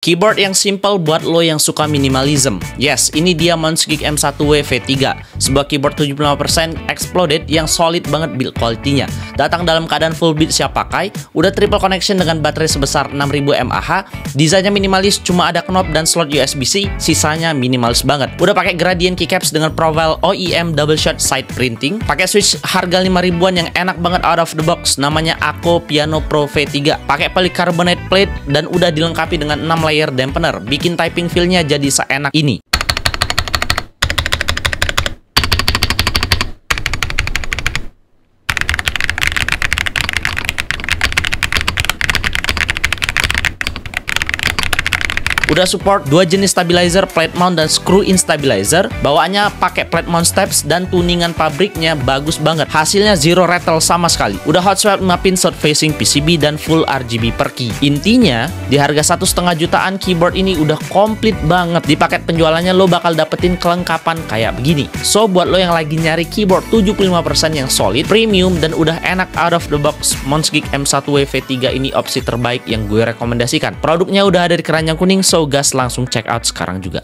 Keyboard yang simple buat lo yang suka minimalism. Yes, ini dia Monsgeek M1W V3, sebuah keyboard 75% exploded yang solid banget build quality-nya. Datang dalam keadaan full beat siap pakai, udah triple connection dengan baterai sebesar 6000 mAh, desainnya minimalis, cuma ada knob dan slot USB-C, sisanya minimalis banget. Udah pakai gradient keycaps dengan profile OEM double shot side printing, pakai switch harga 5 ribuan yang enak banget out of the box, namanya Akko Piano Pro V3, pakai polycarbonate plate dan udah dilengkapi dengan 6 layer dampener, bikin typing feel-nya jadi seenak ini. Udah support dua jenis stabilizer, plate mount dan screw in stabilizer. Bawaannya pakai plate mount steps dan tuningan pabriknya bagus banget. Hasilnya zero rattle sama sekali. Udah hot swap 5 pin south facing PCB dan full RGB per key. Intinya, di harga 1,5 jutaan keyboard ini udah komplit banget. Di paket penjualannya lo bakal dapetin kelengkapan kayak begini. So buat lo yang lagi nyari keyboard 75% yang solid, premium dan udah enak out of the box, Monsgeek M1W V3 ini opsi terbaik yang gue rekomendasikan. Produknya udah ada di keranjang kuning, so gas langsung check out sekarang juga.